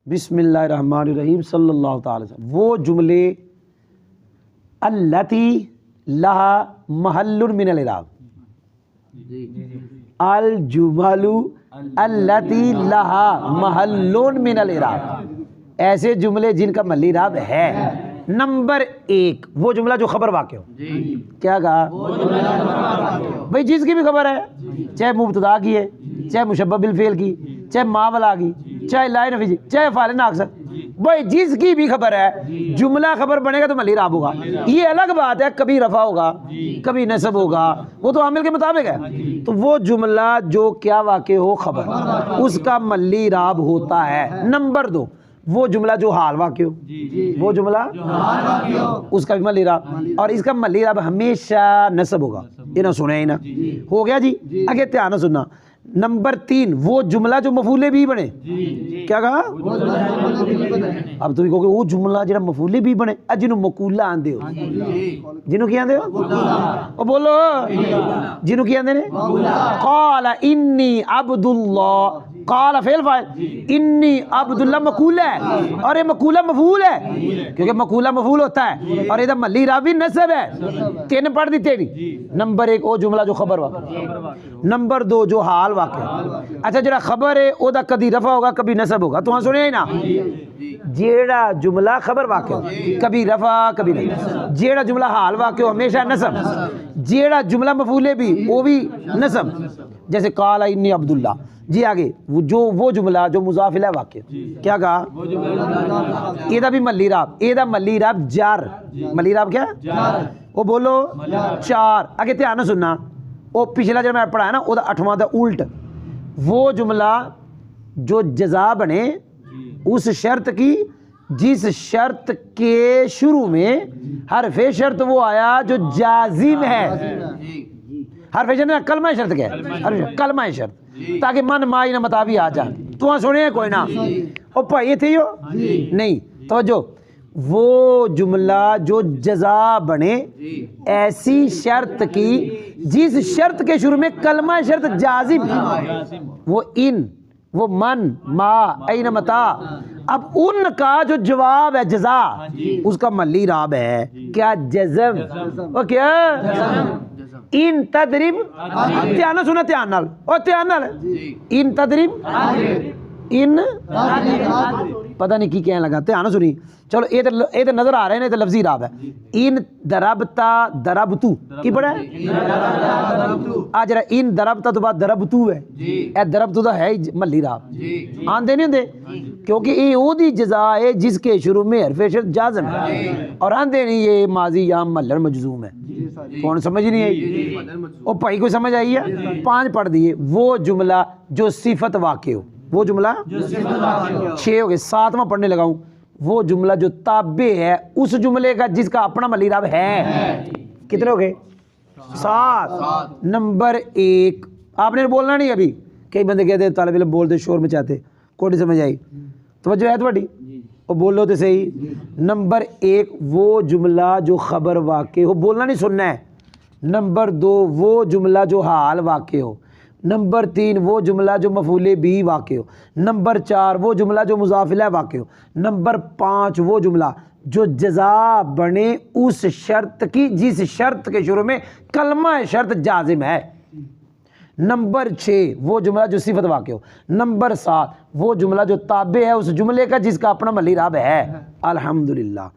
بسم اللہ الرحمن الرحیم صلی اللہ تعالی وسلم. وہ جملے اللتی لہا محل من الاعراب، الجمل اللتی لہا محل من الاعراب، ایسے جملے جن کا محل اعراب ہے. نمبر 1 وہ جملہ جو خبر واقع ہو. کیا کہا بھئی؟ جس کی بھی خبر ہے، چاہے مبتدا کی ہے، چاہے مشبہ بالفعل کی، چاہے ما ولا کی، چاہے لا نفی، چاہے فاعل ناقص، بھئی جس کی بھی خبر ہے جملہ خبر بنے گا تو محل اعراب ہوگا. یہ الگ بات ہے کبھی رفع ہوگا کبھی نصب ہوگا، وہ تو عامل کے مطابق ہے. تو وہ جملہ جو کیا واقع ہو خبر، اس کا محل اعراب ہوتا ہے. نمبر 2 وہ جملہ جو حال واقع ہو، وہ جملہ اس کا بھی محل اعراب، اور اس کا محل اعراب ہمیشہ نصب ہوگا. یہ نہ سنے ہی نہ ہو گیا جی. آگے دھیان سے سننا. نمبر 3 وہ جملہ جو مفعول بھی بنے. کیا کہا؟ اب تم کہو گے وہ جملہ جڑا مفعول بھی بنے، جنوں مقولہ آندے ہو. جنوں کی آندے ہو؟ او بولو جنوں کی آندے نے؟ قال انی عبد اللہ، قال فعل فاعل، انی عبد اللہ مقولہ ہے، اور یہ مقولہ مفعول ہے کیونکہ مقولہ مفعول ہوتا ہے، اور یہ محل اعراب بھی نصب ہے. 3 پڑھ دیتے نہیں. نمبر 1 وہ جملہ جو خبر واقع، نمبر 2 جو حال واقع. اچھا جڑا خبر ہے او دا کبھی رفع ہوگا کبھی نصب ہوگا. تو ہاں سنیا ہی نا، جیڑا جملہ خبر واقع ہو کبھی رفع کبھی نصب، جیڑا جملہ حال واقع ہو ہمیشہ نصب، جیڑا جملہ مفعول بھی وہ بھی نصب، جیسے قال انی عبداللہ. جی آگے وہ جملہ جو مضاف الیہ واقع. کیا کہا؟ یہ دا بھی محل اعراب، یہ دا محل اعراب جار. محل اعراب کیا؟ وہ بولو 4. آگے دھیان نہ سننا. وہ پچھلا جو میں پڑھایا نا وہ 8واں دا الٹ. وہ جملہ جو جزا بنے اس شرط کی جس شرط کے شروع میں حرف شرط وہ آیا جو جازم ہے. حرف شرط کلمہ شرط کیا ہے؟ کلمہ شرط، تاکہ من مائی نہ مطابی آ جائے. تو وہاں سنے کوئی نہ او پائی تھے ہو نہیں. توجہ، وہ جملہ جو جزا بنے ایسی شرط کی جس شرط کے شروع میں کلمہ شرط جازم، وہ ان، وہ من، ما، این، متا. اب ان کا جو جواب ہے جزا، اس کا محل اعراب ہے کیا؟ جزم. وہ کیا؟ ان تدرب. دھیان نال سنا، دھیان نال، او دھیان نال. ان تدرب، ان پتہ نہیں کی کہنے لگا. دھیان سنی. چلو یہ تو نظر آ رہے ہیں، یہ تو لفظی اعراب ہے. ان دربتا دربتو کی پڑھا ہے؟ آ جرا ان دربتا تو بعد دربتو ہے، اے دربتو دا ہے محل اعراب. آندے نہیں ہوندے کیونکہ یہ وہ دی جزا ہے جس کے شروع میں حرف شرط جازم ہے، اور آندے نہیں یہ ماضی یا محل مجزوم ہے. کون سمجھ نہیں آئی؟ او بھائی کوئی سمجھ آئی ہے؟ 5 پڑھ دیے. وہ جملہ جو صفت واقع ہو، وہ جملہ 6 ہو گئے. 7واں پڑھنے لگاؤں. وہ جملہ جو تابع ہے اس جملے کا جس کا اپنا محل اعراب ہے. کتنے ہو گئے؟ 7. نمبر 1 آپ نے بولنا نہیں. ابھی کئی بندے کہتے ہیں طالب علم بولتے شور میں چاہتے، کوئی نہیں سمجھ آئی. توجہ ہے تھوڑی؟ وہ بولو تو صحیح. نمبر 1 وہ جملہ جو خبر واقع ہو، بولنا نہیں سننا ہے. نمبر 2 وہ جملہ جو حال واقع ہو. نمبر 3 وہ جملہ جو مفعول بھی واقع ہو. نمبر 4 وہ جملہ جو مضاف الیہ واقع ہو. نمبر 5 وہ جملہ جو جزا بنے اس شرط کی جس شرط کے شروع میں کلمہ شرط جازم ہے. نمبر 6 وہ جملہ جو صفت واقع ہو. نمبر 7 وہ جملہ جو تابع ہے اس جملے کا جس کا اپنا محل اعراب ہے. الحمدللہ.